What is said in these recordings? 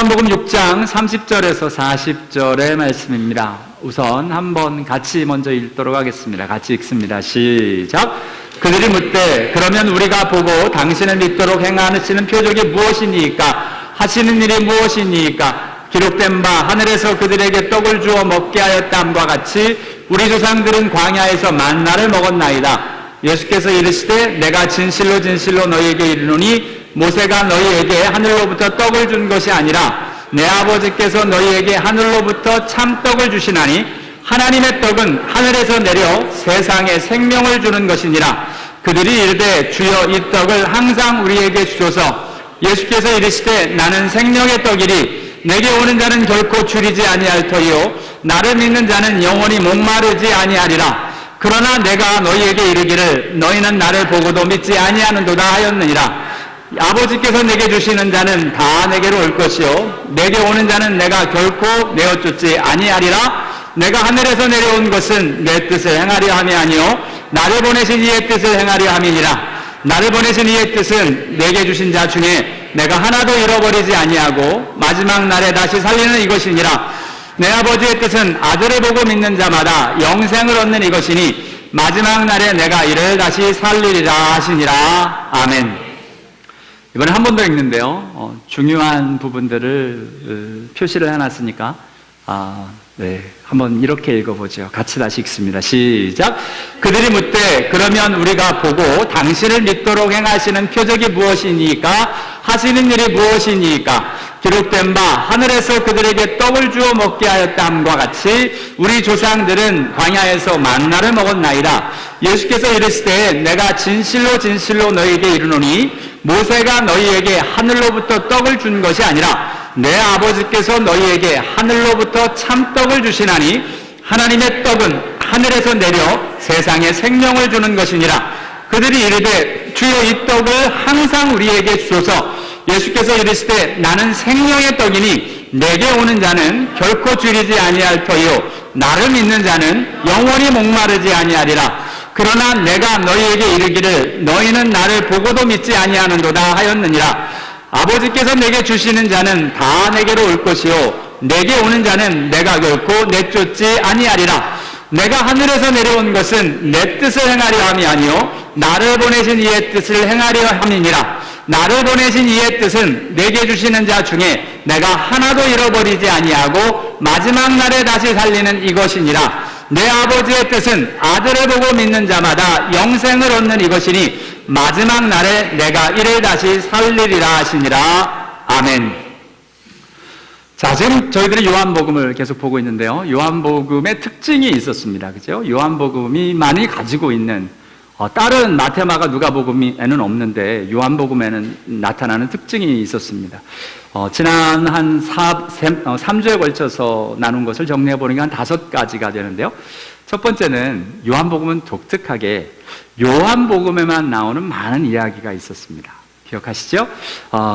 요한복음 6장 30절에서 40절의 말씀입니다. 우선 한번 같이 먼저 읽도록 하겠습니다. 같이 읽습니다. 시작. 그들이 묻되 그러면 우리가 보고 당신을 믿도록 행하시는 표적이 무엇이니까? 하시는 일이 무엇이니까? 기록된 바 하늘에서 그들에게 떡을 주어 먹게 하였다함과 같이 우리 조상들은 광야에서 만나를 먹었나이다. 예수께서 이르시되 내가 진실로 진실로 너희에게 이르노니 모세가 너희에게 하늘로부터 떡을 준 것이 아니라 내 아버지께서 너희에게 하늘로부터 참떡을 주시나니 하나님의 떡은 하늘에서 내려 세상에 생명을 주는 것이니라. 그들이 이르되 주여 이 떡을 항상 우리에게 주소서. 예수께서 이르시되 나는 생명의 떡이리 내게 오는 자는 결코 줄이지 아니할 터이요 나를 믿는 자는 영원히 목마르지 아니하리라. 그러나 내가 너희에게 이르기를 너희는 나를 보고도 믿지 아니하는도다 하였느니라. 아버지께서 내게 주시는 자는 다 내게로 올 것이요 내게 오는 자는 내가 결코 내어 쫓지 아니하리라. 내가 하늘에서 내려온 것은 내 뜻을 행하려 함이 아니요 나를 보내신 이의 뜻을 행하려 함이니라. 나를 보내신 이의 뜻은 내게 주신 자 중에 내가 하나도 잃어버리지 아니하고 마지막 날에 다시 살리는 이것이니라. 내 아버지의 뜻은 아들을 보고 믿는 자마다 영생을 얻는 이것이니 마지막 날에 내가 이를 다시 살리리라 하시니라. 아멘. 이번에 한 번 더 읽는데요. 중요한 부분들을 표시를 해놨으니까 한번 이렇게 읽어보죠. 같이 다시 읽습니다. 시작. 그들이 묻되 그러면 우리가 보고 당신을 믿도록 행하시는 표적이 무엇이니까? 하시는 일이 무엇이니까? 기록된 바 하늘에서 그들에게 떡을 주어 먹게 하였다함과 같이 우리 조상들은 광야에서 만나를 먹었나이다. 예수께서 이르시되 내가 진실로 진실로 너희에게 이르노니 모세가 너희에게 하늘로부터 떡을 준 것이 아니라 내 아버지께서 너희에게 하늘로부터 참떡을 주시나니 하나님의 떡은 하늘에서 내려 세상에 생명을 주는 것이니라. 그들이 이르되 주여 이 떡을 항상 우리에게 주소서. 예수께서 이르시되 나는 생명의 떡이니 내게 오는 자는 결코 줄이지 아니할 터이요 나를 믿는 자는 영원히 목마르지 아니하리라. 그러나 내가 너희에게 이르기를 너희는 나를 보고도 믿지 아니하는도다 하였느니라. 아버지께서 내게 주시는 자는 다 내게로 올 것이요 내게 오는 자는 내가 결코 내쫓지 아니하리라. 내가 하늘에서 내려온 것은 내 뜻을 행하려 함이 아니요 나를 보내신 이의 뜻을 행하려 함이니라. 나를 보내신 이의 뜻은 내게 주시는 자 중에 내가 하나도 잃어버리지 아니하고 마지막 날에 다시 살리는 이것이니라. 내 아버지의 뜻은 아들을 보고 믿는 자마다 영생을 얻는 이것이니 마지막 날에 내가 이를 다시 살리리라 하시니라. 아멘. 자, 지금 저희들이 요한복음을 계속 보고 있는데요. 요한복음의 특징이 있었습니다. 그죠? 요한복음이 많이 가지고 있는 다른 마태마가 누가복음에는 없는데 요한복음에는 나타나는 특징이 있었습니다. 지난 한 3주에 걸쳐서 나눈 것을 정리해 보니까 한 5가지가 되는데요. 첫 번째는 요한복음은 독특하게 요한복음에만 나오는 많은 이야기가 있었습니다. 기억하시죠?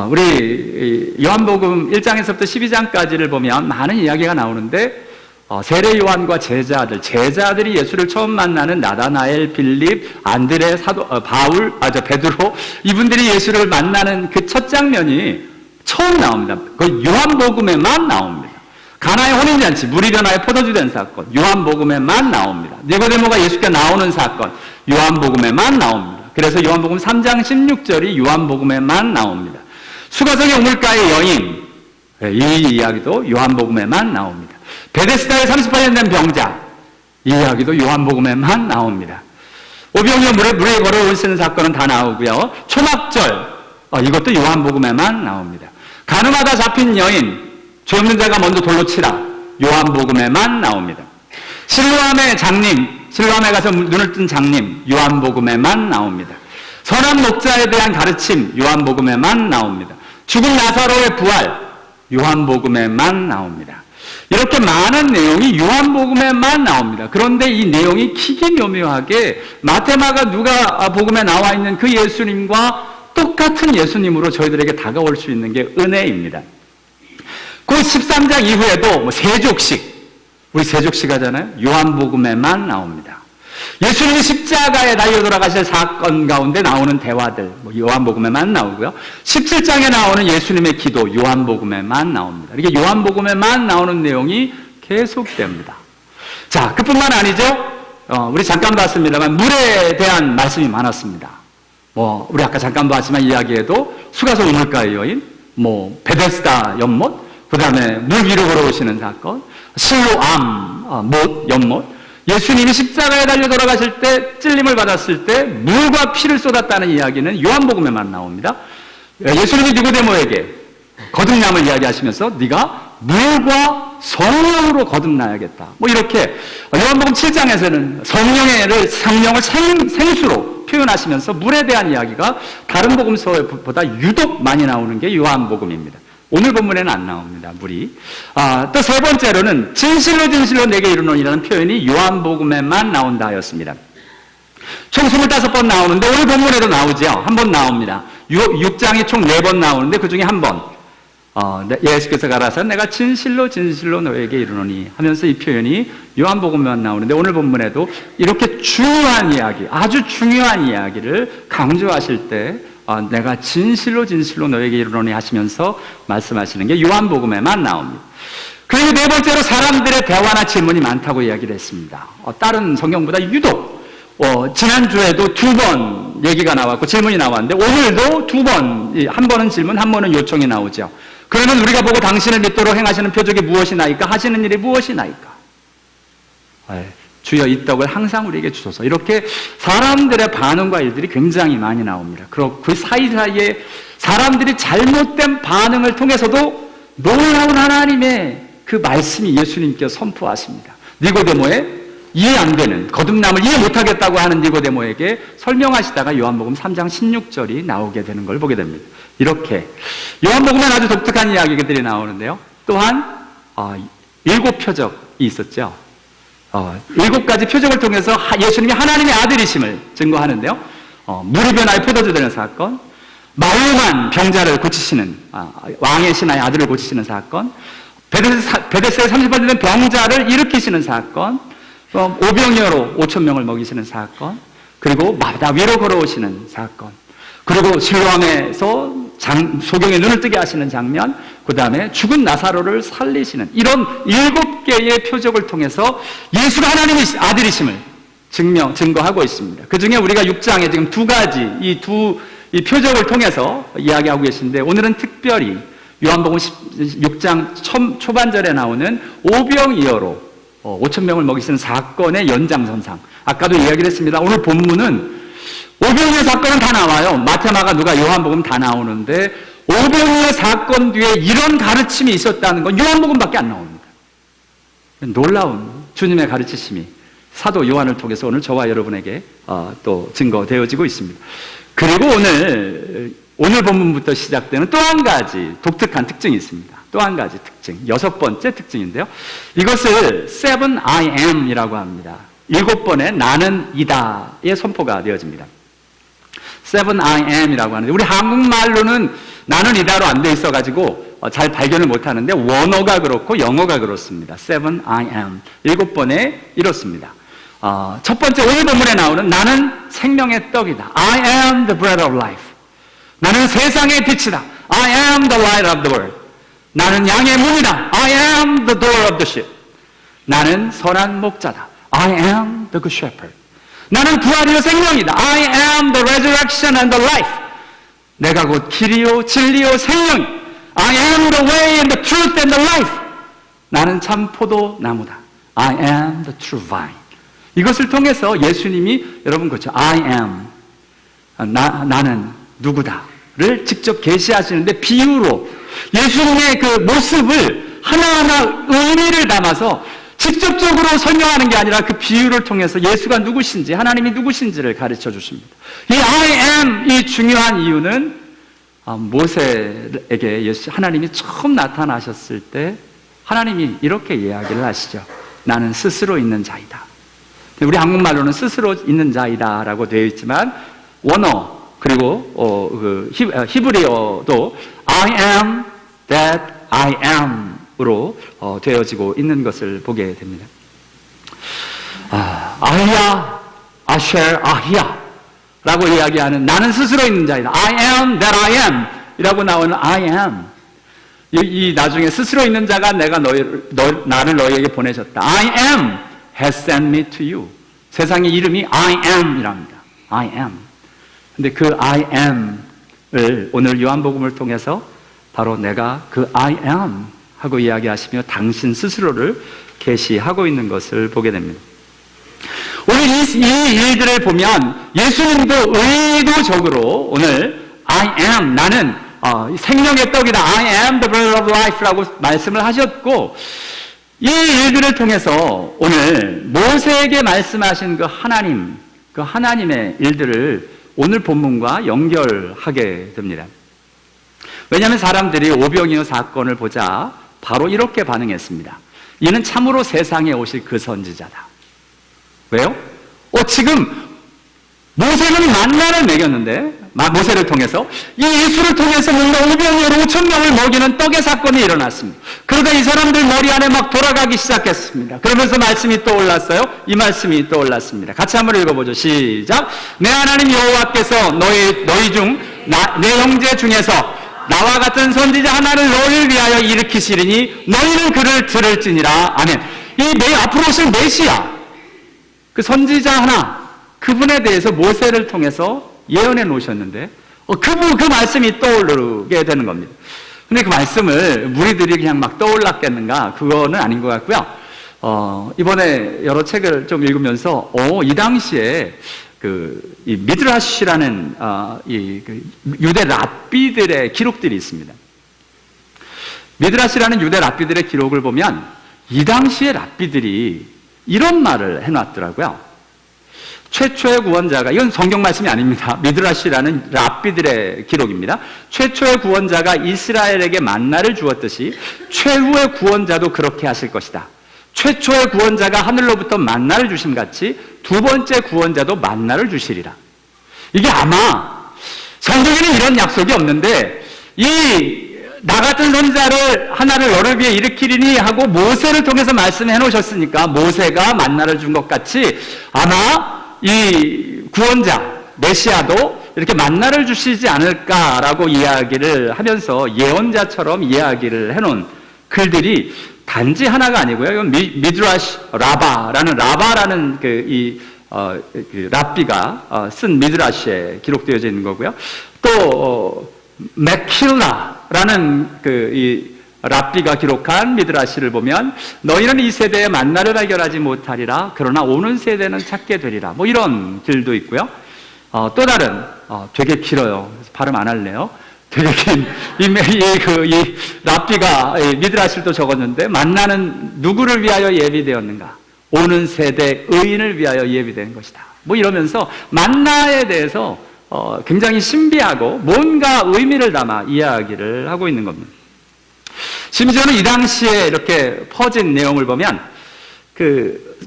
우리 요한복음 1장에서부터 12장까지를 보면 많은 이야기가 나오는데 세례 요한과 제자들이 예수를 처음 만나는 나다나엘, 빌립, 안드레, 베드로 이분들이 예수를 만나는 그 첫 장면이 처음 나옵니다. 그 요한복음에만 나옵니다. 가나의 혼인잔치, 물이 변화에 포도주 된 사건, 요한복음에만 나옵니다. 니고데모가 예수께 나오는 사건, 요한복음에만 나옵니다. 그래서 요한복음 3장 16절이 요한복음에만 나옵니다. 수가성의 우물가의 여인, 이 이야기도 요한복음에만 나옵니다. 베데스다에 38년 된 병자, 이 이야기도 요한복음에만 나옵니다. 오병이어 물에 걸어오시는 사건은 다 나오고요. 초막절, 이것도 요한복음에만 나옵니다. 가늠하다 잡힌 여인, 죄 없는 자가 먼저 돌로 치라, 요한복음에만 나옵니다. 실로암의 장님, 실로암에 가서 눈을 뜬 장님, 요한복음에만 나옵니다. 선한 목자에 대한 가르침, 요한복음에만 나옵니다. 죽은 나사로의 부활, 요한복음에만 나옵니다. 이렇게 많은 내용이 요한복음에만 나옵니다. 그런데 이 내용이 기기묘묘하게 마태마가 누가복음에 나와 있는 그 예수님과 똑같은 예수님으로 저희들에게 다가올 수 있는 게 은혜입니다. 그 13장 이후에도 세족식, 우리 세족식 하잖아요. 요한복음에만 나옵니다. 예수님이 십자가에 달려 돌아가실 사건 가운데 나오는 대화들, 요한복음에만 나오고요. 17장에 나오는 예수님의 기도, 요한복음에만 나옵니다. 이렇게 요한복음에만 나오는 내용이 계속됩니다. 자, 그뿐만 아니죠. 우리 잠깐 봤습니다만 물에 대한 말씀이 많았습니다. 우리 아까 잠깐 봤지만 이야기에도 수가소 우물가의 여인, 베데스다 연못, 그 다음에 물 위로 걸어오시는 사건, 실로암 못 연못, 예수님이 십자가에 달려 돌아가실 때 찔림을 받았을 때 물과 피를 쏟았다는 이야기는 요한복음에만 나옵니다. 예수님이 니고데모에게 거듭남을 이야기하시면서 네가 물과 성령으로 거듭나야겠다. 이렇게 요한복음 7장에서는 성령을 생수로 표현하시면서 물에 대한 이야기가 다른 복음서보다 유독 많이 나오는 게 요한복음입니다. 오늘 본문에는 안 나옵니다, 물이. 또 세 번째로는 진실로 진실로 내게 이르노니라는 표현이 요한복음에만 나온다 하였습니다. 총 25번 나오는데 오늘 본문에도 나오죠. 한 번 나옵니다. 6장이 총 4번 나오는데 그 중에 한 번. 예수께서 가라사 내가 진실로 진실로 너에게 이르노니 하면서 이 표현이 요한복음에만 나오는데 오늘 본문에도 이렇게 중요한 이야기, 아주 중요한 이야기를 강조하실 때 내가 진실로 진실로 너에게 이르노니 하시면서 말씀하시는 게 요한복음에만 나옵니다. 그리고 네 번째로 사람들의 대화나 질문이 많다고 이야기를 했습니다. 다른 성경보다 유독 지난주에도 2번 얘기가 나왔고 질문이 나왔는데 오늘도 2번, 한 번은 질문, 한 번은 요청이 나오죠. 그러면 우리가 보고 당신을 믿도록 행하시는 표적이 무엇이나이까? 하시는 일이 무엇이나이까? 주여 이 떡을 항상 우리에게 주소서. 이렇게 사람들의 반응과 일들이 굉장히 많이 나옵니다. 그리고 그 사이사이에 사람들이 잘못된 반응을 통해서도 놀라운 하나님의 그 말씀이 예수님께서 선포하십니다. 니고데모의 이해 안 되는, 거듭남을 이해 못하겠다고 하는 니고데모에게 설명하시다가 요한복음 3장 16절이 나오게 되는 걸 보게 됩니다. 이렇게 요한복음엔 아주 독특한 이야기들이 나오는데요. 또한 7표적이 있었죠. 7가지 표적을 통해서 예수님이 하나님의 아들이심을 증거하는데요. 물이 변화에 포도주 되는 사건, 말로만 병자를 고치시는, 왕의 신하의 아들을 고치시는 사건, 베데스다에 30번 되는 병자를 일으키시는 사건, 오병이어로 5,000명을 먹이시는 사건, 그리고 바다 위로 걸어오시는 사건, 그리고 실로암에서 소경의 눈을 뜨게 하시는 장면, 그 다음에 죽은 나사로를 살리시는 이런 7개의 표적을 통해서 예수가 하나님의 아들이심을 증거하고 있습니다. 그 중에 우리가 6장에 지금 2가지 이 표적을 통해서 이야기하고 계신데 오늘은 특별히 요한복음 6장 초반절에 나오는 오병이어로 5,000명을 먹이시는 사건의 연장선상. 아까도 이야기를 했습니다. 오늘 본문은 오병이어 사건은 다 나와요. 마태, 마가, 누가, 요한복음 다 나오는데 오병이어 사건 뒤에 이런 가르침이 있었다는 건 요한복음밖에 안 나옵니다. 놀라운 주님의 가르치심이 사도 요한을 통해서 오늘 저와 여러분에게 또 증거되어지고 있습니다. 그리고 오늘 본문부터 시작되는 또 한 가지 독특한 특징이 있습니다. 또 한 가지 특징, 6번째 특징인데요. 이것을 7 I am이라고 합니다. 7번의 나는 이다의 선포가 되어집니다. 7 I am이라고 하는데 우리 한국말로는 나는 이다로 안 돼 있어가지고 잘 발견을 못하는데 원어가 그렇고 영어가 그렇습니다. 7 I am 7번에 이렇습니다. 첫 번째 오늘 본문에 나오는 나는 생명의 떡이다. I am the bread of life. 나는 세상의 빛이다. I am the light of the world. 나는 양의 문이다. I am the door of the sheep. 나는 선한 목자다. I am the good shepherd. 나는 부활이요 생명이다. I am the resurrection and the life. 내가 곧 길이요 진리요 생명이. I am the way and the truth and the life. 나는 참 포도나무다. I am the true vine. 이것을 통해서 예수님이 여러분 그렇죠. I am 나는 누구다를 직접 계시하시는데 비유로 예수님의 그 모습을 하나하나 의미를 담아서 직접적으로 설명하는 게 아니라 그 비유를 통해서 예수가 누구신지 하나님이 누구신지를 가르쳐 주십니다. 이 I am 이 중요한 이유는 모세에게 하나님이 처음 나타나셨을 때 하나님이 이렇게 이야기를 하시죠. 나는 스스로 있는 자이다. 우리 한국말로는 스스로 있는 자이다라고 되어 있지만 원어 그리고 히브리어도 I am that I am으로 되어지고 있는 것을 보게 됩니다. 아이야 아쉘 아히야 라고 이야기하는 나는 스스로 있는 자이다. I am that I am 이라고 나오는 I am. 이 나중에 스스로 있는 자가 내가 나를 너희에게 보내셨다. I am has sent me to you. 세상의 이름이 I am 이랍니다. I am. 근데 그 I am을 오늘 요한복음을 통해서 바로 내가 그 I am 하고 이야기하시며 당신 스스로를 계시하고 있는 것을 보게 됩니다. 오늘 이 일들을 보면 예수님도 의도적으로 오늘 I am, 나는 생명의 떡이다. I am the bread of life라고 말씀을 하셨고, 이 일들을 통해서 오늘 모세에게 말씀하신 그 하나님의 일들을 오늘 본문과 연결하게 됩니다. 왜냐하면 사람들이 오병이어 사건을 보자 바로 이렇게 반응했습니다. 이는 참으로 세상에 오실 그 선지자다. 왜요? 지금 모세는 만나를 먹였는데, 모세를 통해서 이 예수를 통해서 뭔가 오병이어로 5,000명을 먹이는 떡의 사건이 일어났습니다. 그러다 이 사람들 머리 안에 막 돌아가기 시작했습니다. 그러면서 말씀이 떠올랐어요. 이 말씀이 떠올랐습니다. 같이 한번 읽어보죠. 시작. 내 하나님 여호와께서 너희 중 내 형제 중에서 나와 같은 선지자 하나를 너희를 위하여 일으키시리니 너희는 그를 들을지니라. 아멘. 앞으로 오실 메시아, 그 선지자 하나, 그분에 대해서 모세를 통해서 예언해 놓으셨는데 그 말씀이 떠오르게 되는 겁니다. 근데 그 말씀을 무리들이 그냥 막 떠올랐겠는가? 그거는 아닌 것 같고요. 이번에 여러 책을 좀 읽으면서 이 당시에 이 미드라시라는 유대 랍비들의 기록들이 있습니다. 미드라시라는 유대 랍비들의 기록을 보면 이 당시의 랍비들이 이런 말을 해놨더라고요. 최초의 구원자가, 이건 성경 말씀이 아닙니다. 미드라시라는 랍비들의 기록입니다. 최초의 구원자가 이스라엘에게 만나를 주었듯이 최후의 구원자도 그렇게 하실 것이다. 최초의 구원자가 하늘로부터 만나를 주심 같이 두 번째 구원자도 만나를 주시리라. 이게 아마 성경에는 이런 약속이 없는데 나 같은 선지자를 하나를 너를 위해 일으키리니 하고 모세를 통해서 말씀해 놓으셨으니까 모세가 만나를 준 것 같이 아마 이 구원자 메시아도 이렇게 만나를 주시지 않을까라고 이야기를 하면서 예언자처럼 이야기를 해놓은 글들이 단지 하나가 아니고요. 이건 미드라시 라바라는 랍비가 쓴 미드라시에 기록되어져 있는 거고요. 또 맥킬라라는 이 랍비가 기록한 미드라시를 보면 너희는 이 세대에 만나를 발견하지 못하리라. 그러나 오는 세대는 찾게 되리라. 뭐 이런 글도 있고요. 또 다른 되게 길어요. 그래서 발음 안 할래요. 되게 긴 이 랍비가 미드라시를 또 적었는데 만나는 누구를 위하여 예비되었는가? 오는 세대 의인을 위하여 예비된 것이다. 뭐 이러면서 만나에 대해서 굉장히 신비하고 뭔가 의미를 담아 이야기를 하고 있는 겁니다. 심지어는 이 당시에 이렇게 퍼진 내용을 보면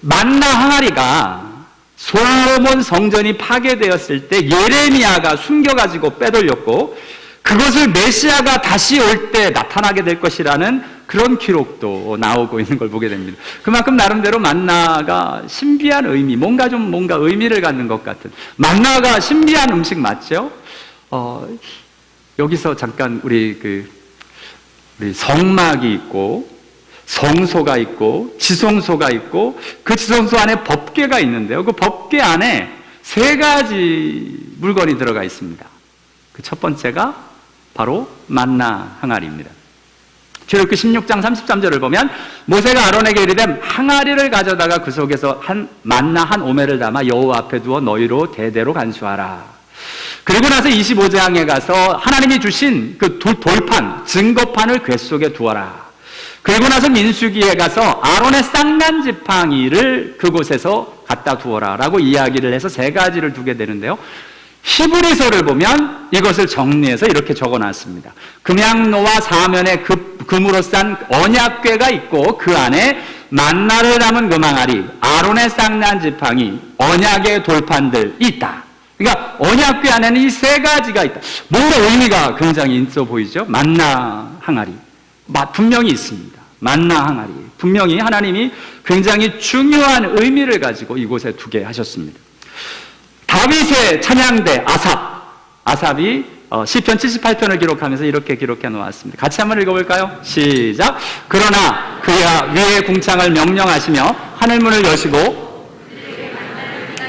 만나 항아리가 솔로몬 성전이 파괴되었을 때 예레미야가 숨겨가지고 빼돌렸고 그것을 메시아가 다시 올 때 나타나게 될 것이라는 그런 기록도 나오고 있는 걸 보게 됩니다. 그만큼 나름대로 만나가 신비한 의미, 뭔가 의미를 갖는 것 같은, 만나가 신비한 음식 맞죠? 여기서 잠깐 우리 성막이 있고 성소가 있고 지성소가 있고 그 지성소 안에 법궤가 있는데요. 그 법궤 안에 3가지 물건이 들어가 있습니다. 그 첫 번째가 바로 만나 항아리입니다. 출애굽기 16장 33절을 보면 모세가 아론에게 이르되 항아리를 가져다가 그 속에서 만나 한 오멜을 담아 여호와 앞에 두어 너희로 대대로 간수하라. 그리고 나서 25장에 가서 하나님이 주신 그 돌판, 증거판을 궤 속에 두어라. 그리고 나서 민수기에 가서 아론의 쌍난 지팡이를 그곳에서 갖다 두어라 라고 이야기를 해서 3가지를 두게 되는데요. 히브리서를 보면 이것을 정리해서 이렇게 적어놨습니다. 금양로와 사면에 금으로 싼 언약궤가 있고 그 안에 만나를 담은 금항아리, 아론의 쌍난 지팡이, 언약의 돌판들이 있다. 그러니까 언약궤 안에는 이 3가지가 있다. 뭔가 의미가 굉장히 있어 보이죠? 만나 항아리 분명히 있습니다. 만나 항아리 분명히 하나님이 굉장히 중요한 의미를 가지고 이곳에 두게 하셨습니다. 다윗의 찬양대 아삽이 시편 78편을 기록하면서 이렇게 기록해 놓았습니다. 같이 한번 읽어볼까요? 시작. 그러나 그야 위의 궁창을 명령하시며 하늘문을 여시고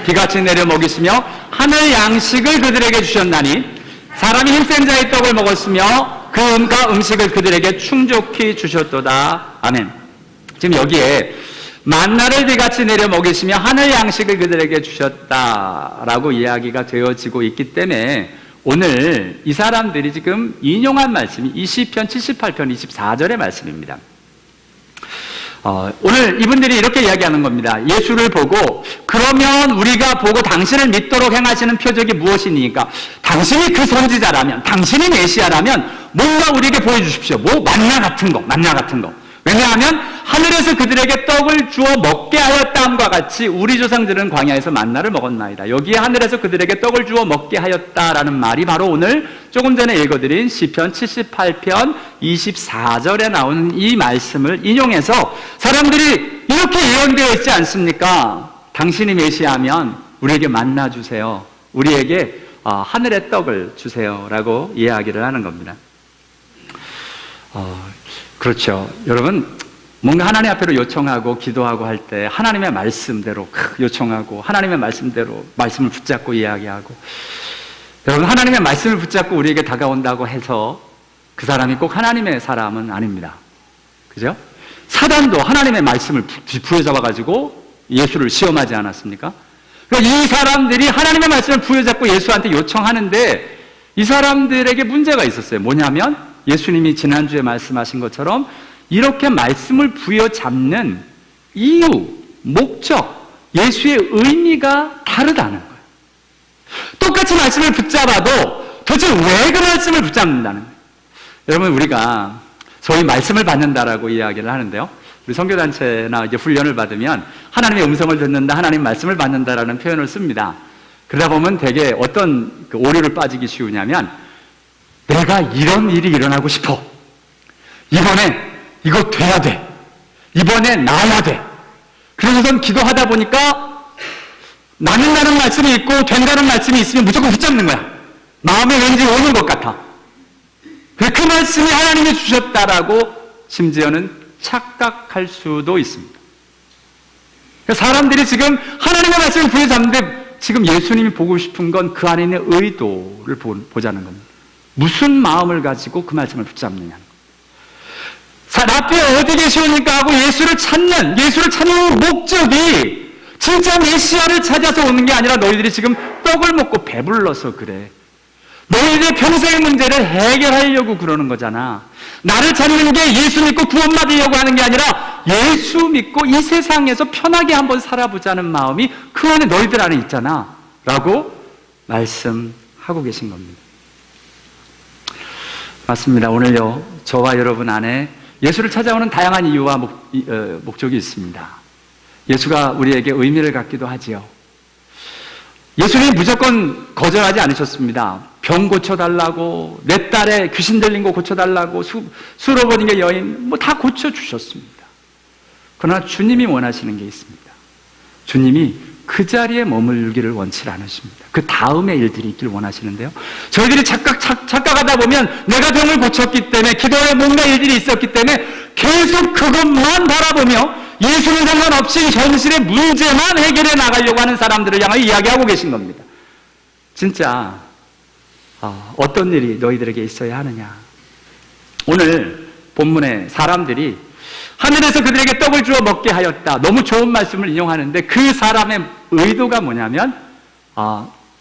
비같이 내려 먹이시며 하늘 양식을 그들에게 주셨나니 사람이 힘센 자의 떡을 먹었으며 그 은과 음식을 그들에게 충족히 주셨도다. 아멘. 지금 여기에 만나를 비같이 내려 먹이시며 하늘 양식을 그들에게 주셨다라고 이야기가 되어지고 있기 때문에 오늘 이 사람들이 지금 인용한 말씀이 이 시편 78편 24절의 말씀입니다. 오늘 이분들이 이렇게 이야기하는 겁니다. 예수를 보고 그러면 우리가 보고 당신을 믿도록 행하시는 표적이 무엇이니까 당신이 그 선지자라면 당신이 메시아라면 뭔가 우리에게 보여주십시오. 만나 같은 거. 왜냐하면 하늘에서 그들에게 떡을 주어 먹게 하였다함과 같이 우리 조상들은 광야에서 만나를 먹었나이다. 여기에 하늘에서 그들에게 떡을 주어 먹게 하였다라는 말이 바로 오늘 조금 전에 읽어드린 시편 78편 24절에 나오는 이 말씀을 인용해서 사람들이 이렇게 예언되어 있지 않습니까? 당신이 메시아면 우리에게 만나 주세요. 우리에게 하늘의 떡을 주세요. 라고 이야기를 하는 겁니다. 그렇죠. 여러분, 뭔가 하나님 앞으로 요청하고 기도하고 할 때 하나님의 말씀대로 요청하고 하나님의 말씀대로 말씀을 붙잡고 이야기하고 여러분, 하나님의 말씀을 붙잡고 우리에게 다가온다고 해서 그 사람이 꼭 하나님의 사람은 아닙니다. 그죠? 사단도 하나님의 말씀을 부여잡아가지고 예수를 시험하지 않았습니까? 그러니까 이 사람들이 하나님의 말씀을 부여잡고 예수한테 요청하는데 이 사람들에게 문제가 있었어요. 뭐냐면 예수님이 지난주에 말씀하신 것처럼 이렇게 말씀을 부여잡는 이유, 목적, 예수의 의미가 다르다는 거예요. 똑같이 말씀을 붙잡아도 도대체 왜 그 말씀을 붙잡는다는 거예요. 여러분, 우리가 소위 말씀을 받는다라고 이야기를 하는데요. 우리 선교단체나 이제 훈련을 받으면 하나님의 음성을 듣는다, 하나님 말씀을 받는다라는 표현을 씁니다. 그러다 보면 되게 어떤 오류를 빠지기 쉬우냐면 내가 이런 일이 일어나고 싶어. 이번에 이거 돼야 돼. 이번에 나야 돼. 그래서 기도하다 보니까 나는다는 말씀이 있고 된다는 말씀이 있으면 무조건 붙잡는 거야. 마음에 왠지 오는 것 같아. 그 말씀이 하나님이 주셨다라고 심지어는 착각할 수도 있습니다. 사람들이 지금 하나님의 말씀을 부여잡는데 지금 예수님이 보고 싶은 건 그 안에 있는 의도를 보자는 겁니다. 무슨 마음을 가지고 그 말씀을 붙잡느냐는 거예요. 앞에 어디 계시오니까 하고 예수를 찾는 목적이 진짜 메시아를 찾아서 오는 게 아니라 너희들이 지금 떡을 먹고 배불러서 그래. 너희들의 평생의 문제를 해결하려고 그러는 거잖아. 나를 찾는 게 예수 믿고 구원받으려고 하는 게 아니라 예수 믿고 이 세상에서 편하게 한번 살아보자는 마음이 그 안에 너희들 안에 있잖아 라고 말씀하고 계신 겁니다. 맞습니다. 오늘요, 저와 여러분 안에 예수를 찾아오는 다양한 이유와 목적이 있습니다. 예수가 우리에게 의미를 갖기도 하지요. 예수님이 무조건 거절하지 않으셨습니다. 병 고쳐달라고, 내 딸의 귀신 들린 거 고쳐달라고, 수로버님의 여인 다 고쳐주셨습니다. 그러나 주님이 원하시는 게 있습니다. 주님이 그 자리에 머물기를 원치 않으십니다. 그 다음의 일들이 있길 원하시는데요. 저희들이 착각하다 보면 내가 병을 고쳤기 때문에 기도에 목매 일들이 있었기 때문에 계속 그것만 바라보며 예수는 상관없이 현실의 문제만 해결해 나가려고 하는 사람들을 향하여 이야기하고 계신 겁니다. 진짜 어떤 일이 너희들에게 있어야 하느냐. 오늘 본문에 사람들이 하늘에서 그들에게 떡을 주어 먹게 하였다. 너무 좋은 말씀을 인용하는데 그 사람의 의도가 뭐냐면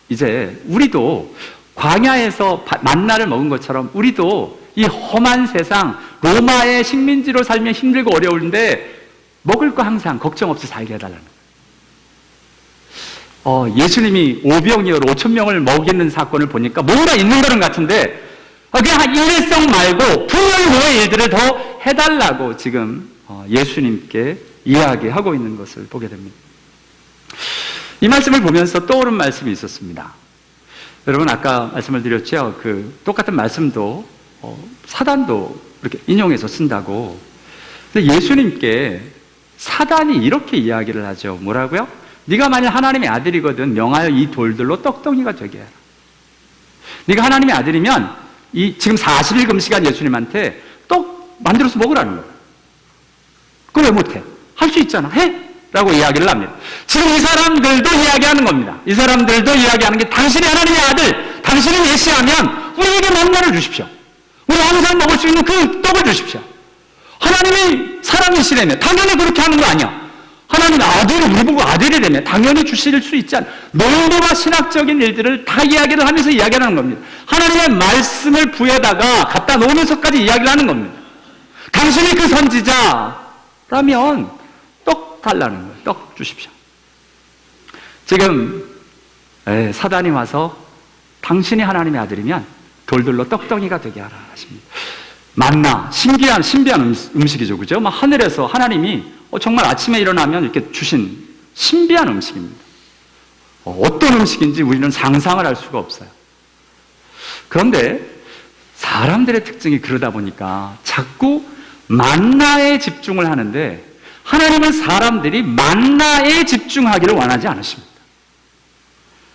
이제 우리도 광야에서 만나를 먹은 것처럼 우리도 이 험한 세상 로마의 식민지로 살면 힘들고 어려운데 먹을 거 항상 걱정 없이 살게 해달라는 거예요. 예수님이 오병이어로 5,000명을 먹이는 사건을 보니까 뭔가 있는 거는 같은데 그냥 일회성 말고 풍요의 일들을 더 해달라고 지금 예수님께 이야기하고 있는 것을 보게 됩니다. 이 말씀을 보면서 떠오른 말씀이 있었습니다. 여러분, 아까 말씀을 드렸죠. 그 똑같은 말씀도 사단도 이렇게 인용해서 쓴다고. 근데 예수님께 사단이 이렇게 이야기를 하죠. 뭐라고요? 네가 만약 하나님의 아들이거든 명하여 이 돌들로 떡덩이가 되게 해라. 네가 하나님의 아들이면 지금 40일 금식한 예수님한테 떡 만들어서 먹으라는 거예요. 그걸 왜 못해? 할 수 있잖아. 해! 라고 이야기를 합니다. 지금 이 사람들도 이야기하는 겁니다. 이 사람들도 이야기하는 게 당신이 하나님의 아들, 당신이 메시아면 우리에게 만나를 주십시오. 우리 항상 먹을 수 있는 그 떡을 주십시오. 하나님이 사람이시라며 당연히 그렇게 하는 거 아니야. 하나님의 아들을 우리 보고 아들이라며 당연히 주실 수 있지 않아. 농도와 신학적인 일들을 다 이야기를 하면서 이야기를 하는 겁니다. 하나님의 말씀을 부에다가 갖다 놓으면서까지 이야기를 하는 겁니다. 당신이 그 선지자라면 떡 달라는 거예요. 떡 주십시오. 지금 사단이 와서 당신이 하나님의 아들이면 돌들로 떡덩이가 되게 하라 하십니다. 만나, 신비한 음식이죠. 그죠? 하늘에서 하나님이 정말 아침에 일어나면 이렇게 주신 신비한 음식입니다. 어떤 음식인지 우리는 상상을 할 수가 없어요. 그런데 사람들의 특징이 그러다 보니까 자꾸 만나에 집중을 하는데 하나님은 사람들이 만나에 집중하기를 원하지 않으십니다.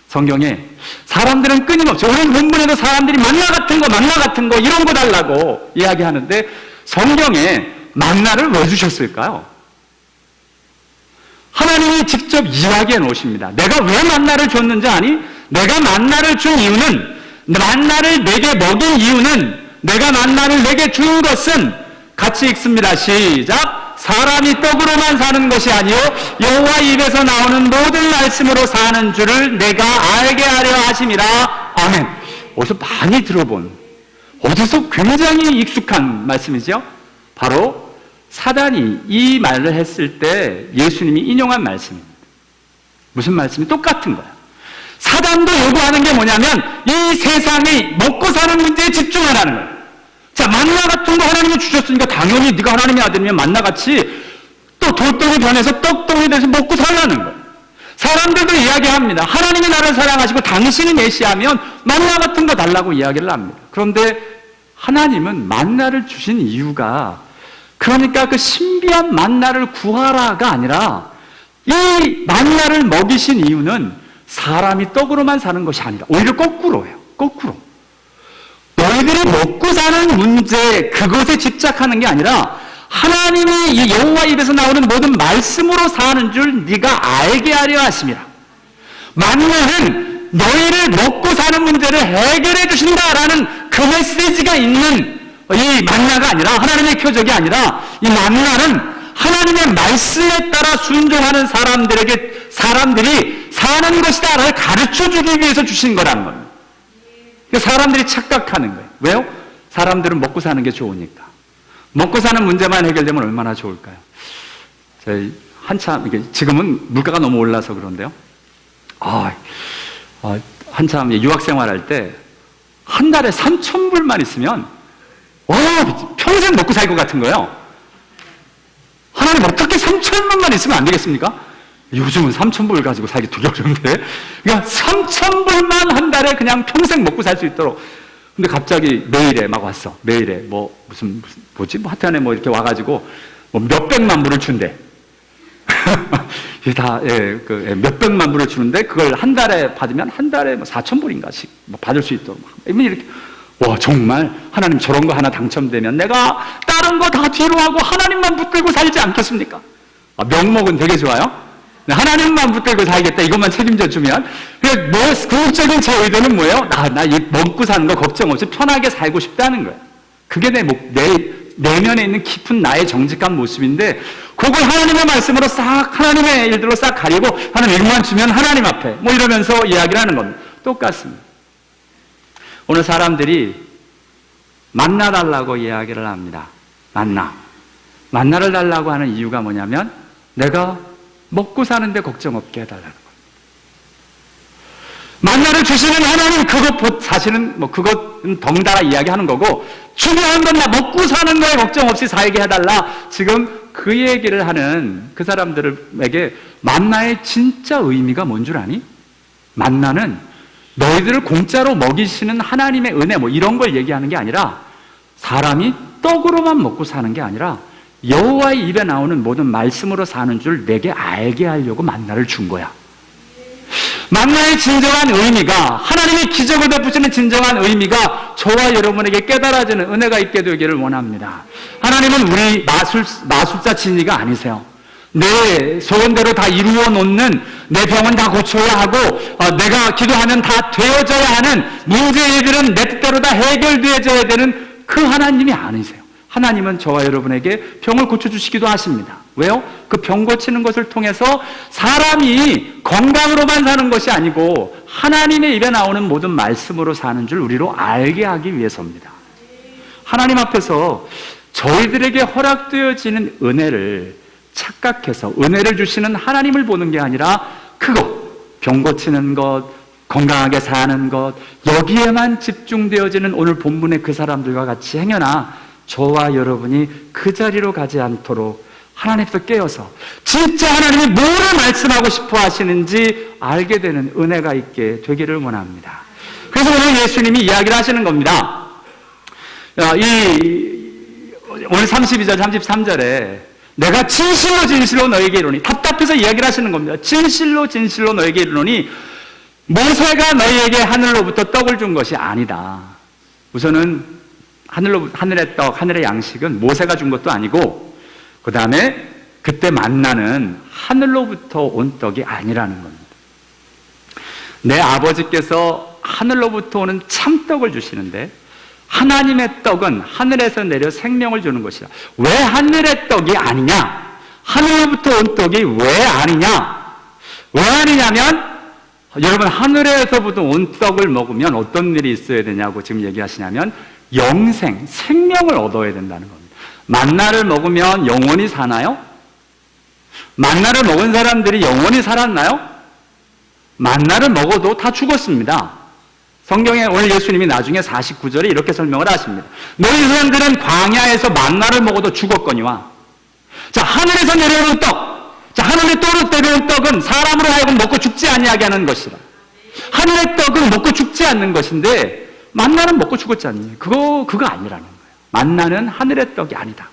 성경에 사람들은 끊임없이 오늘 본문에도 사람들이 만나 같은 거 이런 거 달라고 이야기하는데 성경에 만나를 왜 주셨을까요? 하나님이 직접 이야기해 놓으십니다. 내가 왜 만나를 줬는지 아니? 내가 만나를 준 이유는, 만나를 내게 먹인 이유는, 내가 만나를 내게 준 것은 같이 읽습니다. 시작. 사람이 떡으로만 사는 것이 아니요 여호와 입에서 나오는 모든 말씀으로 사는 줄을 내가 알게 하려 하심이라. 아멘. 어디서 많이 들어본, 어디서 굉장히 익숙한 말씀이죠. 바로 사단이 이 말을 했을 때 예수님이 인용한 말씀입니다. 무슨 말씀이? 똑같은 거예요. 사단도 요구하는 게 뭐냐면 이 세상이 먹고 사는 문제에 집중하라는 거예요. 자, 만나 같은 거 하나님이 주셨으니까 당연히 네가 하나님의 아들이면 만나같이 또 돌덩이 변해서 떡덩이 돼서 먹고 살라는 거예요. 사람들도 이야기합니다. 하나님이 나를 사랑하시고 당신이 메시아면 만나 같은 거 달라고 이야기를 합니다. 그런데 하나님은 만나를 주신 이유가 그러니까 그 신비한 만나를 구하라가 아니라 이 만나를 먹이신 이유는 사람이 떡으로만 사는 것이 아니라 오히려 거꾸로예요. 거꾸로. 너희들이 먹고 사는 문제 그것에 집착하는 게 아니라 하나님이 이 여호와 입에서 나오는 모든 말씀으로 사는 줄 네가 알게 하려 하심이라. 만나는 너희를 먹고 사는 문제를 해결해 주신다라는 그 메시지가 있는 이 만나가 아니라, 하나님의 표적이 아니라 이 만나는 하나님의 말씀에 따라 순종하는 사람들이 사는 것이다를 가르쳐 주기 위해서 주신 거라는 겁니다. 사람들이 착각하는 거예요. 왜요? 사람들은 먹고 사는 게 좋으니까. 먹고 사는 문제만 해결되면 얼마나 좋을까요? 저희 한참, 지금은 물가가 너무 올라서 그런데요. 한참 유학생활 할 때 한 달에 3,000불만 있으면 평생 먹고 살 것 같은 거예요. 하나님 어떻게 3,000불만 있으면 안 되겠습니까? 요즘은 3,000불 가지고 살기 되게 어려운데, 그러니까 3,000불만 한 달에 그냥 평생 먹고 살 수 있도록. 근데 갑자기 메일에 막 왔어. 메일에 하여튼에 이렇게 와가지고 몇백만 불을 준대. 몇백만 불을 주는데 그걸 한 달에 받으면 한 달에 4,000불인가씩 받을 수 있도록. 이렇게. 와, 정말 하나님 저런 거 하나 당첨되면 내가 다른 거 다 뒤로 하고 하나님만 붙들고 살지 않겠습니까? 명목은 되게 좋아요. 하나님만 붙들고 살겠다, 이것만 책임져 주면. 궁극적인 제 의도는 뭐예요? 나 먹고 사는 거 걱정 없이 편하게 살고 싶다는 거예요. 그게 내면에 있는 깊은 나의 정직한 모습인데, 그걸 하나님의 말씀으로 하나님의 일들로 싹 가리고, 하나님 이것만 주면 하나님 앞에 이러면서 이야기를 하는 겁니다. 똑같습니다. 오늘 사람들이 만나 달라고 이야기를 합니다. 만나를 달라고 하는 이유가 뭐냐면 내가 먹고 사는데 걱정 없게 해달라는 거예요. 만나를 주시는 하나님, 사실은 그것은 덩달아 이야기하는 거고, 중요한 건 나 먹고 사는 거에 걱정 없이 살게 해달라. 지금 그 얘기를 하는 그 사람들에게 만나의 진짜 의미가 뭔 줄 아니? 만나는 너희들을 공짜로 먹이시는 하나님의 은혜 이런 걸 얘기하는 게 아니라, 사람이 떡으로만 먹고 사는 게 아니라 여호와의 입에 나오는 모든 말씀으로 사는 줄 내게 알게 하려고 만나를 준 거야 만나의 진정한 의미가, 하나님이 기적을 베푸시는 진정한 의미가 저와 여러분에게 깨달아지는 은혜가 있게 되기를 원합니다. 하나님은 우리 마술사 진리가 아니세요. 내 소원대로 다 이루어 놓는, 내 병은 다 고쳐야 하고 내가 기도하면 다 되어져야 하는 문제들은 내 뜻대로 다 해결되어져야 되는 그 하나님이 아니세요. 하나님은 저와 여러분에게 병을 고쳐주시기도 하십니다. 왜요? 그 병 고치는 것을 통해서 사람이 건강으로만 사는 것이 아니고 하나님의 입에 나오는 모든 말씀으로 사는 줄 우리로 알게 하기 위해서입니다. 하나님 앞에서 저희들에게 허락되어지는 은혜를 착각해서 은혜를 주시는 하나님을 보는 게 아니라 병 고치는 것, 건강하게 사는 것, 여기에만 집중되어지는 오늘 본문의 그 사람들과 같이 행여나 저와 여러분이 그 자리로 가지 않도록 하나님께서 깨어서 진짜 하나님이 뭐를 말씀하고 싶어 하시는지 알게 되는 은혜가 있게 되기를 원합니다. 그래서 오늘 예수님이 이야기를 하시는 겁니다. 오늘 32절, 33절에 내가 진실로 진실로 너에게 이르노니, 답답해서 이야기를 하시는 겁니다. 진실로 진실로 너에게 이르노니 모세가 너희에게 하늘로부터 떡을 준 것이 아니다. 우선은 하늘의 떡, 하늘의 양식은 모세가 준 것도 아니고, 그 다음에 그때 만나는 하늘로부터 온 떡이 아니라는 겁니다. 내 아버지께서 하늘로부터 오는 참떡을 주시는데 하나님의 떡은 하늘에서 내려 생명을 주는 것이라. 왜 하늘의 떡이 아니냐? 하늘로부터 온 떡이 왜 아니냐? 왜 아니냐면, 여러분, 하늘에서부터 온 떡을 먹으면 어떤 일이 있어야 되냐고 지금 얘기하시냐면 생명을 얻어야 된다는 겁니다. 만나를 먹으면 영원히 사나요? 만나를 먹은 사람들이 영원히 살았나요? 만나를 먹어도 다 죽었습니다. 성경에 오늘 예수님이 나중에 49절에 이렇게 설명을 하십니다. 너희 사람들은 광야에서 만나를 먹어도 죽었거니와. 자, 하늘에서 내려오는 떡, 하늘의 떡으로 내려온 떡은 사람으로 하여금 먹고 죽지 아니하게 하는 것이라. 하늘의 떡은 먹고 죽지 않는 것인데 만나는 먹고 죽었지 않니? 그거 아니라는 거예요. 만나는 하늘의 떡이 아니다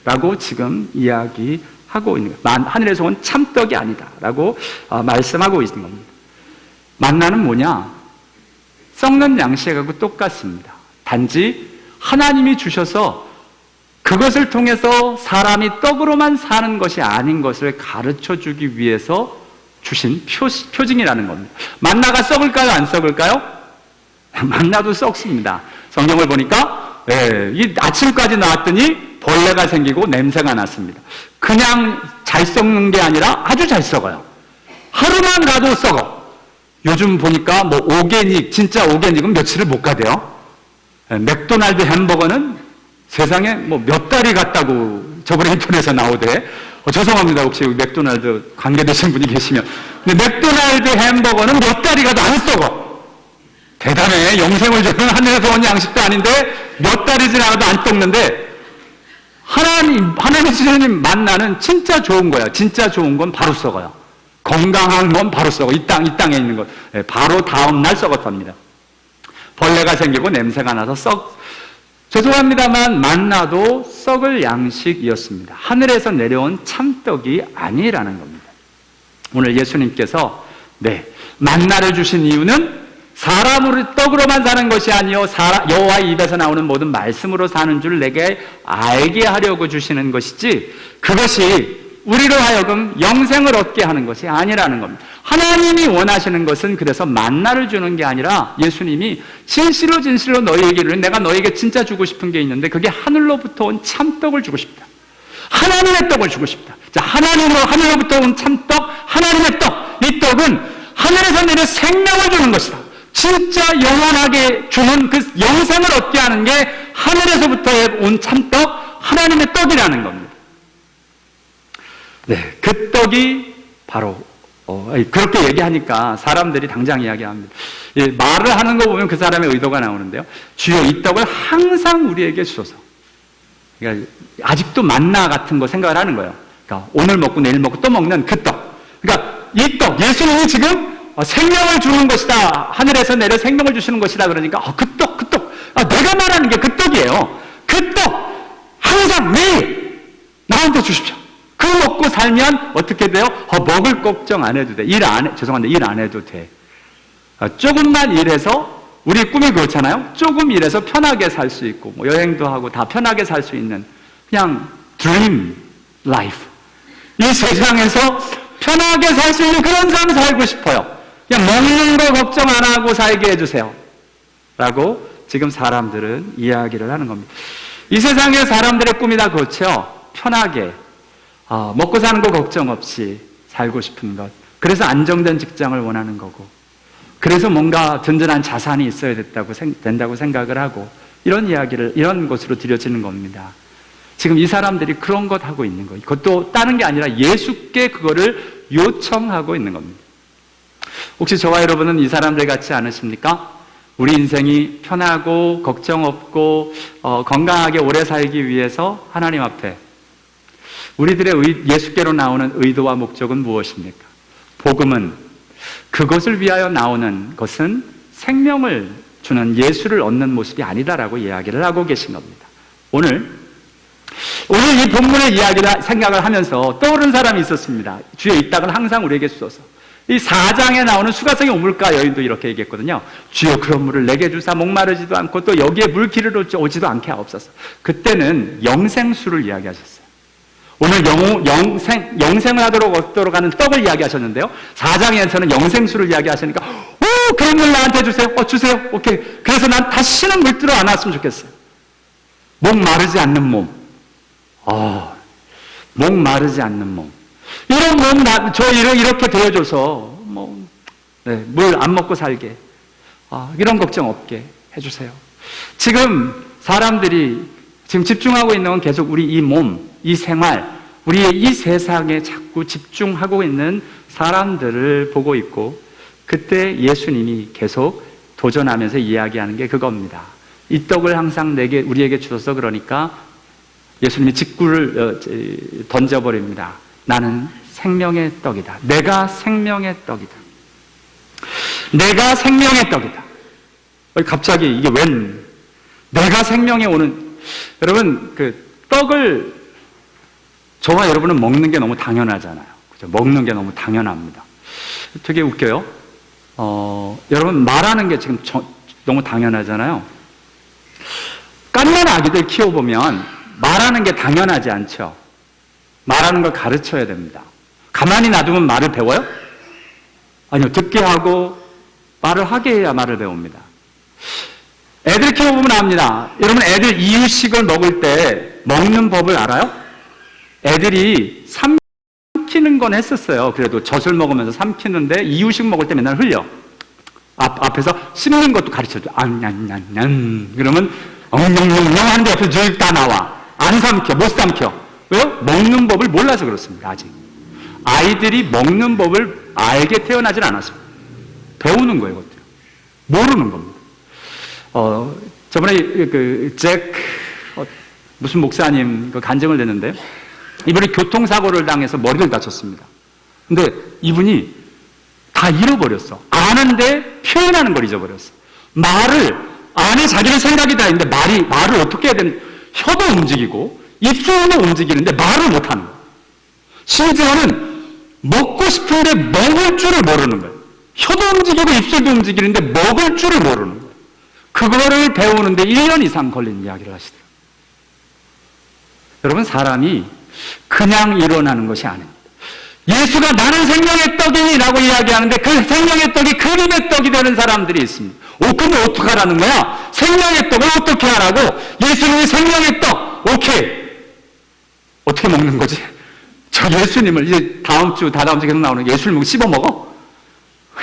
라고 지금 이야기하고 있는 거예요. 하늘에서 온 참떡이 아니다 라고 말씀하고 있는 겁니다. 만나는 뭐냐? 썩는 양식하고 똑같습니다. 단지 하나님이 주셔서 그것을 통해서 사람이 떡으로만 사는 것이 아닌 것을 가르쳐주기 위해서 주신 표징이라는 겁니다. 만나가 썩을까요? 안 썩을까요? 만나도 썩습니다. 성경을 보니까 이 아침까지 나왔더니 벌레가 생기고 냄새가 났습니다. 그냥 잘 썩는 게 아니라 아주 잘 썩어요. 하루만 가도 썩어. 요즘 보니까 진짜 오게닉은 며칠을 못 가대요. 맥도날드 햄버거는 세상에 몇 달이 갔다고 저번에 인터넷에 나오대. 죄송합니다. 혹시 맥도날드 관계되신 분이 계시면. 근데 맥도날드 햄버거는 몇 달이 가도 안 썩어. 대단해. 영생을 주는 하늘에서 온 양식도 아닌데 몇 달이 지나가도 안 썩는데, 하나님이 주시는 만나는 진짜 좋은 거야. 진짜 좋은 건 바로 썩어요. 건강한 건 바로 썩어. 이 땅에 있는 것. 바로 다음날 썩었답니다. 벌레가 생기고 냄새가 나서 죄송합니다만 만나도 썩을 양식이었습니다. 하늘에서 내려온 참떡이 아니라는 겁니다. 오늘 예수님께서 만나를 주신 이유는 사람으로 떡으로만 사는 것이 아니요 여호와의 입에서 나오는 모든 말씀으로 사는 줄 내게 알게 하려고 주시는 것이지, 그것이 우리로 하여금 영생을 얻게 하는 것이 아니라는 겁니다. 하나님이 원하시는 것은 그래서 만나를 주는 게 아니라, 예수님이 진실로 진실로 너희에게 이르노니, 내가 너희에게 진짜 주고 싶은 게 있는데 그게 하늘로부터 온 참떡을 주고 싶다. 하나님의 떡을 주고 싶다. 자, 하늘로부터 온 참떡, 하나님의 떡. 이 떡은 하늘에서 내려 생명을 주는 것이다. 진짜 영원하게 주는 그 영생을 얻게 하는 게 하늘에서부터 온 참떡, 하나님의 떡이라는 겁니다. 그 떡이 바로 그렇게 얘기하니까 사람들이 당장 이야기합니다. 말을 하는 거 보면 그 사람의 의도가 나오는데요. 주여 이 떡을 항상 우리에게 주소서. 그러니까 아직도 만나 같은 거 생각을 하는 거예요. 그러니까 오늘 먹고 내일 먹고 또 먹는 그 떡. 그러니까 이 떡, 예수님이 지금 생명을 주는 것이다. 하늘에서 내려 생명을 주시는 것이다. 그러니까 그 떡. 내가 말하는 게 그 떡이에요. 그 떡 항상 매일 나한테 주십시오. 그 먹고 살면 어떻게 돼요? 먹을 걱정 안 해도 돼. 일 안 해도 돼. 조금만 일해서, 우리 꿈이 그렇잖아요. 조금 일해서 편하게 살 수 있고, 뭐 여행도 하고 다 편하게 살 수 있는 그냥 드림 라이프. 이 세상에서 편하게 살 수 있는 그런 삶 살고 싶어요. 그냥 먹는 거 걱정 안 하고 살게 해주세요. 라고 지금 사람들은 이야기를 하는 겁니다. 이 세상의 사람들의 꿈이 다 그렇죠. 편하게 먹고 사는 거 걱정 없이 살고 싶은 것. 그래서 안정된 직장을 원하는 거고, 그래서 뭔가 든든한 자산이 있어야 된다고 생각을 하고, 이런 것으로 들여지는 겁니다. 지금 이 사람들이 그런 것 하고 있는 거예요. 그것도 다른 게 아니라 예수께 그거를 요청하고 있는 겁니다. 혹시 저와 여러분은 이 사람들 같지 않으십니까? 우리 인생이 편하고 걱정 없고 건강하게 오래 살기 위해서 하나님 앞에 우리들의 예수께로 나오는 의도와 목적은 무엇입니까? 복음은, 그것을 위하여 나오는 것은 생명을 주는 예수를 얻는 모습이 아니다라고 이야기를 하고 계신 겁니다. 오늘 이 본문의 이야기를 생각을 하면서 떠오른 사람이 있었습니다. 주의 이 땅을 항상 우리에게 주소서. 이 4장에 나오는 수가성의 우물가 여인도 이렇게 얘기했거든요. 주여 그런 물을 내게 주사 목마르지도 않고 또 여기에 물기를 오지도 않게 하옵소서. 그때는 영생수를 이야기하셨어요. 오늘 영생을 하도록 하는 떡을 이야기하셨는데요. 4장에서는 영생수를 이야기하시니까 그런 물 나한테 주세요. 주세요. 오케이. 그래서 난 다시는 물들어 안 왔으면 좋겠어요. 목 마르지 않는 몸. 목 마르지 않는 몸. 이런 몸, 이렇게 되어줘서, 물 안 먹고 살게. 이런 걱정 없게 해주세요. 지금 사람들이 지금 집중하고 있는 건 계속 우리 이 몸, 이 생활, 우리의 이 세상에 자꾸 집중하고 있는 사람들을 보고 있고, 그때 예수님이 계속 도전하면서 이야기하는 게 그겁니다. 이 떡을 항상 우리에게 주셔서 그러니까 예수님이 직구를 던져버립니다. 나는 생명의 떡이다. 내가 생명의 떡이다. 내가 생명의 떡이다. 갑자기 이게 내가 생명에 오는, 여러분, 떡을 저와 여러분은 먹는 게 너무 당연하잖아요. 그죠? 먹는 게 너무 당연합니다. 되게 웃겨요. 여러분, 말하는 게 지금 너무 당연하잖아요. 깐난 아기들 키워보면 말하는 게 당연하지 않죠. 말하는 걸 가르쳐야 됩니다. 가만히 놔두면 말을 배워요? 아니요. 듣게 하고 말을 하게 해야 말을 배웁니다. 애들 키워보면 압니다. 여러분, 애들 이유식을 먹을 때 먹는 법을 알아요? 애들이 삼키는 건 했었어요. 그래도 젖을 먹으면서 삼키는데 이유식 먹을 때 맨날 흘려. 앞에서 씹는 것도 가르쳐줘. 그러면 엉엉엉엉 하는데 옆에서 저기 다 나와. 안 삼켜, 못 삼켜. 왜요? 먹는 법을 몰라서 그렇습니다. 아직 아이들이 먹는 법을 알게 태어나질 않았습니다. 배우는 거예요. 이것도 모르는 겁니다. 저번에 무슨 목사님 간증을 냈는데, 이분이 교통사고를 당해서 머리를 다쳤습니다. 근데 이분이 다 잃어버렸어. 아는데 표현하는 걸 잊어버렸어. 안에 자기는 생각이 다 있는데 말을 어떻게 해야 되는, 혀도 움직이고 입술도 움직이는데 말을 못하는 거예요. 심지어는 먹고 싶은데 먹을 줄을 모르는 거예요. 혀도 움직이고 입술도 움직이는데 먹을 줄을 모르는 거예요. 그거를 배우는데 1년 이상 걸린 이야기를 하시더라고요. 여러분, 사람이 그냥 일어나는 것이 아닙니다. 예수가 나는 생명의 떡이니 라고 이야기하는데 그 생명의 떡이 그림의 떡이 되는 사람들이 있습니다. 그럼 어떻게 하라는 거야? 생명의 떡을 어떻게 하라고? 예수님이 생명의 떡, 오케이. 어떻게 먹는 거지? 저 예수님을 이제 다다음 주 계속 나오는 예수님을 씹어 먹어?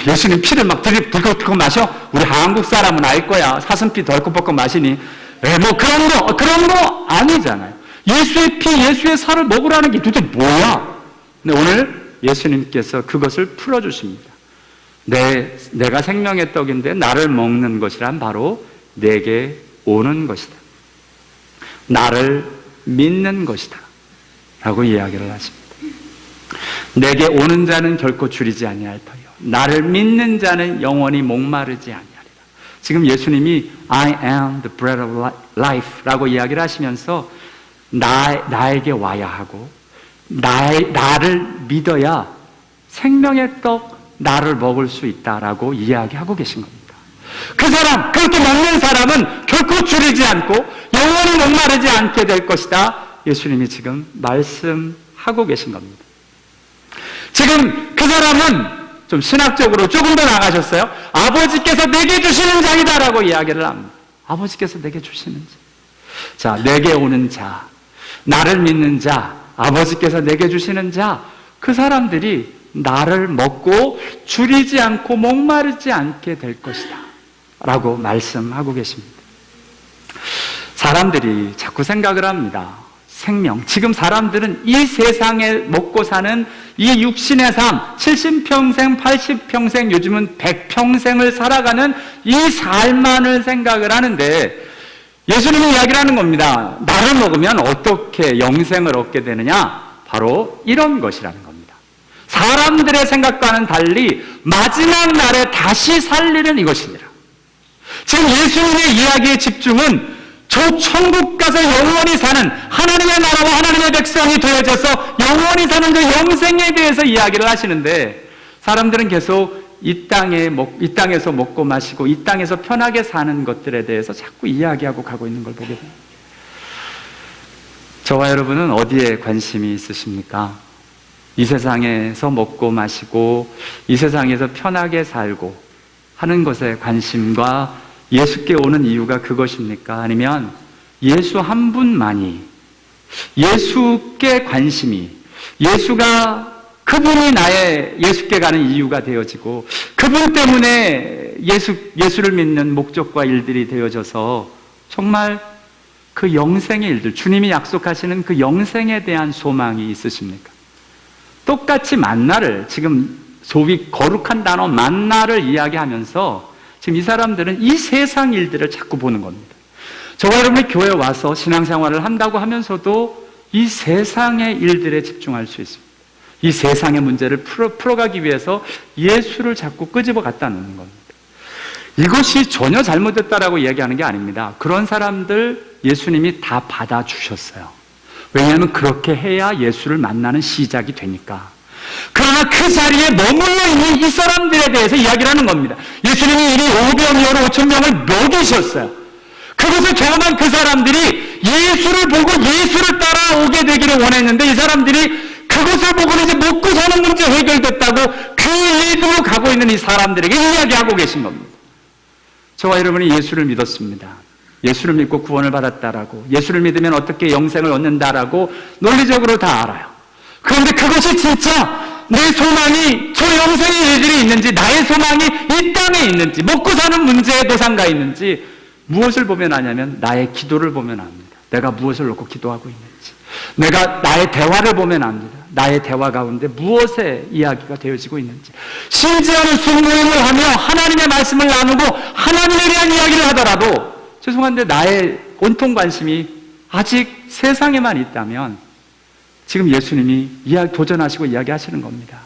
예수님 피를 막 덜컥덜컥 마셔? 우리 한국 사람은 알 거야. 사슴피 덜컥덜컥 마시니. 그런 거 아니잖아요. 예수의 피, 예수의 살을 먹으라는 게 도대체 뭐야? 근데 오늘 예수님께서 그것을 풀어주십니다. 내가 생명의 떡인데 나를 먹는 것이란 바로 내게 오는 것이다. 나를 믿는 것이다. 라고 이야기를 하십니다. 내게 오는 자는 결코 줄이지 아니할 터요. 나를 믿는 자는 영원히 목마르지 아니하리라. 지금 예수님이 I am the bread of life 라고 이야기를 하시면서 나에게 와야 하고 나를 믿어야 생명의 떡 나를 먹을 수 있다라고 이야기하고 계신 겁니다. 그 사람, 그렇게 먹는 사람은 결코 줄이지 않고 영원히 목마르지 않게 될 것이다. 예수님이 지금 말씀하고 계신 겁니다. 지금 그 사람은 좀 신학적으로 조금 더 나가셨어요. 아버지께서 내게 주시는 자이다라고 이야기를 합니다. 아버지께서 내게 주시는 자. 자, 내게 오는 자, 나를 믿는 자, 아버지께서 내게 주시는 자, 그 사람들이 나를 먹고 줄이지 않고 목마르지 않게 될 것이다 라고 말씀하고 계십니다. 사람들이 자꾸 생각을 합니다. 생명, 지금 사람들은 이 세상에 먹고 사는 이 육신의 삶, 70평생, 80평생, 요즘은 100평생을 살아가는 이 삶만을 생각을 하는데, 예수님이 이야기를 하는 겁니다. 나를 먹으면 어떻게 영생을 얻게 되느냐? 바로 이런 것이라는 겁니다. 사람들의 생각과는 달리 마지막 날에 다시 살리는 이것이니라. 지금 예수님의 이야기의 집중은 저 천국 가서 영원히 사는 하나님의 나라와 하나님의 백성이 되어져서 영원히 사는 그 영생에 대해서 이야기를 하시는데, 사람들은 계속 이 땅에서 먹고 마시고 이 땅에서 편하게 사는 것들에 대해서 자꾸 이야기하고 가고 있는 걸 보게 됩니다. 저와 여러분은 어디에 관심이 있으십니까? 이 세상에서 먹고 마시고 이 세상에서 편하게 살고 하는 것에 관심과 예수께 오는 이유가 그것입니까? 아니면 예수 한 분만이, 예수께 관심이, 그분이 나의 예수께 가는 이유가 되어지고 그분 때문에 예수를 믿는 목적과 일들이 되어져서 정말 그 영생의 일들, 주님이 약속하시는 그 영생에 대한 소망이 있으십니까? 똑같이 만나를, 지금 소위 거룩한 단어 만나를 이야기하면서 지금 이 사람들은 이 세상 일들을 자꾸 보는 겁니다. 저와 여러분이 교회에 와서 신앙생활을 한다고 하면서도 이 세상의 일들에 집중할 수 있습니다. 이 세상의 문제를 풀어가기 위해서 예수를 자꾸 끄집어 갖다 놓는 겁니다. 이것이 전혀 잘못됐다라고 이야기하는 게 아닙니다. 그런 사람들 예수님이 다 받아주셨어요. 왜냐하면 그렇게 해야 예수를 만나는 시작이 되니까. 그러나 그 자리에 머물러 있는 이 사람들에 대해서 이야기를 하는 겁니다. 예수님이 이리 500명으로 5,000명을 먹이셨어요. 그것을 경험한 그 사람들이 예수를 보고 예수를 따라오게 되기를 원했는데, 이 사람들이 그것을 보고는 이제 먹고 사는 문제 해결됐다고 그 일으로 가고 있는 이 사람들에게 이야기하고 계신 겁니다. 저와 여러분이 예수를 믿었습니다. 예수를 믿고 구원을 받았다라고, 예수를 믿으면 어떻게 영생을 얻는다라고 논리적으로 다 알아요. 그런데 그것이 진짜 내 소망이 저 영생의 일들이 있는지, 나의 소망이 이 땅에 있는지, 먹고 사는 문제에 도상가 있는지, 무엇을 보면 아냐면 나의 기도를 보면 압니다. 내가 무엇을 놓고 기도하고 있는지, 내가 나의 대화를 보면 압니다. 나의 대화 가운데 무엇의 이야기가 되어지고 있는지. 심지어는 숙모임을 하며 하나님의 말씀을 나누고 하나님에 대한 이야기를 하더라도, 죄송한데 나의 온통 관심이 아직 세상에만 있다면 지금 예수님이 도전하시고 이야기하시는 겁니다.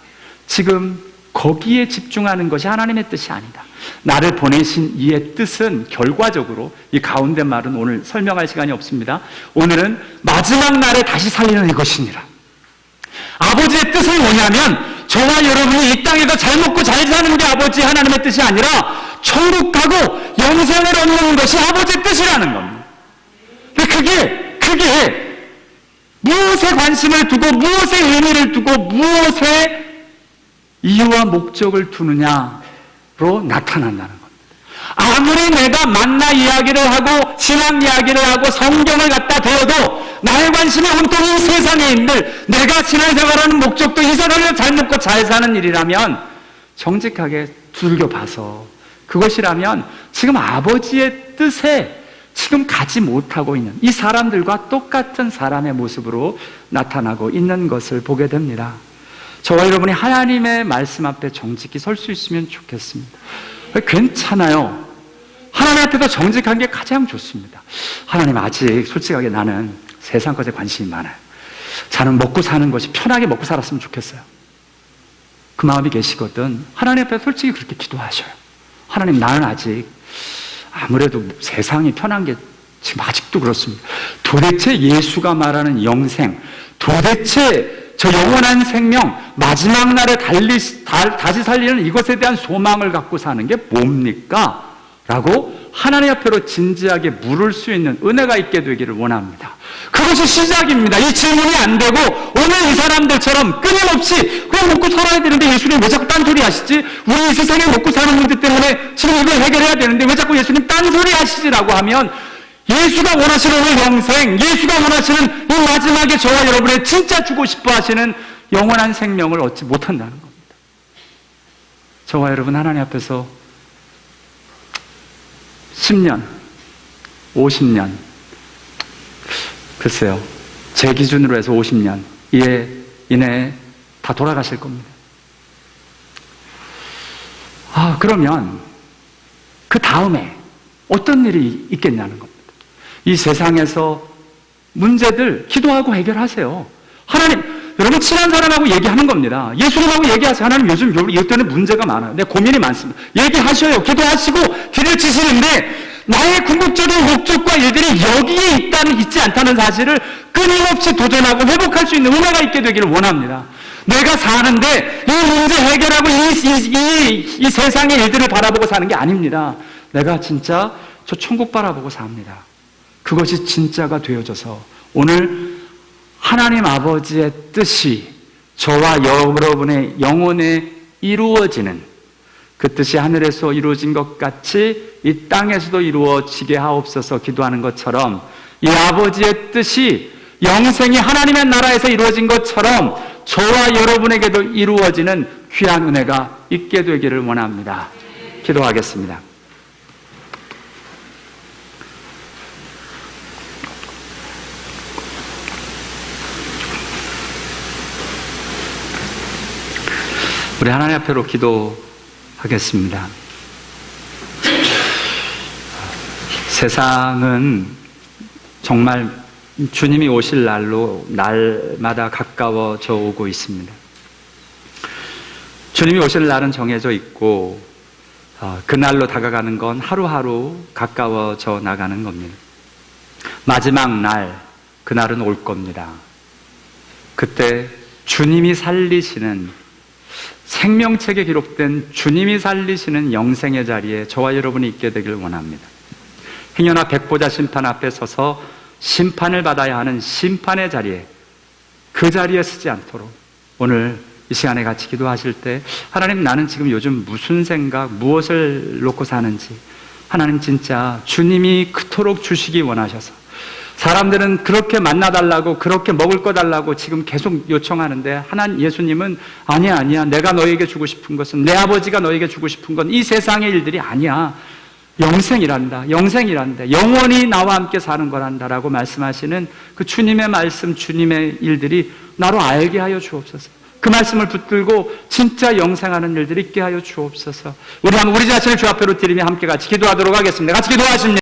지금 거기에 집중하는 것이 하나님의 뜻이 아니다. 나를 보내신 이의 뜻은 결과적으로, 이 가운데 말은 오늘 설명할 시간이 없습니다. 오늘은 마지막 날에 다시 살리는 이것이니라. 아버지의 뜻은 뭐냐면, 저와 여러분이 이 땅에서 잘 먹고 잘 사는 게 아버지 하나님의 뜻이 아니라 천국 가고 영생을 얻는 것이 아버지의 뜻이라는 겁니다. 그게 무엇에 관심을 두고 무엇에 의미를 두고 무엇에 이유와 목적을 두느냐로 나타난다는 겁니다. 아무리 내가 만나 이야기를 하고 신앙 이야기를 하고 성경을 갖다 대어도 나의 관심이 온통 이 세상의 일들, 내가 신앙생활하는 목적도 이 세상에서 잘 먹고 잘 사는 일이라면, 정직하게 두들겨봐서 그것이라면 지금 아버지의 뜻에 지금 가지 못하고 있는 이 사람들과 똑같은 사람의 모습으로 나타나고 있는 것을 보게 됩니다. 저와 여러분이 하나님의 말씀 앞에 정직히 설 수 있으면 좋겠습니다. 괜찮아요. 하나님 앞에서 정직한 게 가장 좋습니다. 하나님, 아직 솔직하게 나는 세상 것에 관심이 많아요. 저는 먹고 사는 것이 편하게 먹고 살았으면 좋겠어요. 그 마음이 계시거든 하나님 앞에 솔직히 그렇게 기도하셔요. 하나님, 나는 아직 아무래도 세상이 편한 게 지금 아직도 그렇습니다. 도대체 예수가 말하는 영생, 도대체 저 영원한 생명, 마지막 날에 다시 살리는 이것에 대한 소망을 갖고 사는 게 뭡니까? 라고 하나님 앞으로 진지하게 물을 수 있는 은혜가 있게 되기를 원합니다. 그것이 시작입니다. 이 질문이 안 되고 오늘 이 사람들처럼 끊임없이 그냥 먹고 살아야 되는데 예수님 왜 자꾸 딴소리 하시지? 우리 이 세상에 먹고 사는 분들 때문에 지금 이걸 해결해야 되는데 왜 자꾸 예수님 딴소리 하시지라고 하면 예수가 원하시는 오늘 영생, 예수가 원하시는 이 마지막에 저와 여러분의 진짜 주고 싶어 하시는 영원한 생명을 얻지 못한다는 겁니다. 저와 여러분 하나님 앞에서 10년, 50년, 글쎄요, 제 기준으로 해서 50년 이내에 다 돌아가실 겁니다. 그러면 그 다음에 어떤 일이 있겠냐는 겁니다. 이 세상에서 문제들 기도하고 해결하세요. 하나님, 여러분 친한 사람하고 얘기하는 겁니다. 예수님하고 얘기하세요. 하나님 요즘 이것 때문에 문제가 많아요. 내 고민이 많습니다. 얘기하셔요. 기도하시고 길을 치시는데 나의 궁극적인 목적과 일들이 여기에 있지 않다는 사실을 끊임없이 도전하고 회복할 수 있는 은혜가 있게 되기를 원합니다. 내가 사는데 이 문제 해결하고 이 세상의 일들을 바라보고 사는 게 아닙니다. 내가 진짜 저 천국 바라보고 삽니다. 그것이 진짜가 되어져서 오늘 하나님 아버지의 뜻이 저와 여러분의 영혼에 이루어지는 그 뜻이 하늘에서 이루어진 것 같이 이 땅에서도 이루어지게 하옵소서 기도하는 것처럼 이 아버지의 뜻이 영생이 하나님의 나라에서 이루어진 것처럼 저와 여러분에게도 이루어지는 귀한 은혜가 있게 되기를 원합니다. 기도하겠습니다. 우리 하나님 앞으로 기도하겠습니다. 세상은 정말 주님이 오실 날마다 가까워져 오고 있습니다. 주님이 오실 날은 정해져 있고 그날로 다가가는 건 하루하루 가까워져 나가는 겁니다. 마지막 날, 그날은 올 겁니다. 그때 주님이 살리시는 생명책에 기록된 주님이 살리시는 영생의 자리에 저와 여러분이 있게 되길 원합니다. 행여나 백보자 심판 앞에 서서 심판을 받아야 하는 심판의 자리에 그 자리에 서지 않도록 오늘 이 시간에 같이 기도하실 때 하나님 나는 지금 요즘 무슨 생각 무엇을 놓고 사는지 하나님 진짜 주님이 그토록 주시기 원하셔서 사람들은 그렇게 만나달라고 그렇게 먹을 거 달라고 지금 계속 요청하는데 하나님 예수님은 아니야 내가 너에게 주고 싶은 것은 내 아버지가 너에게 주고 싶은 건 이 세상의 일들이 아니야. 영생이란다. 영원히 나와 함께 사는 거란다라고 말씀하시는 그 주님의 말씀, 주님의 일들이 나로 알게 하여 주옵소서. 그 말씀을 붙들고 진짜 영생하는 일들이 있게 하여 주옵소서. 우리 한번 우리 자신을 주 앞에로 드리며 함께 같이 기도하도록 하겠습니다. 같이 기도하십니다.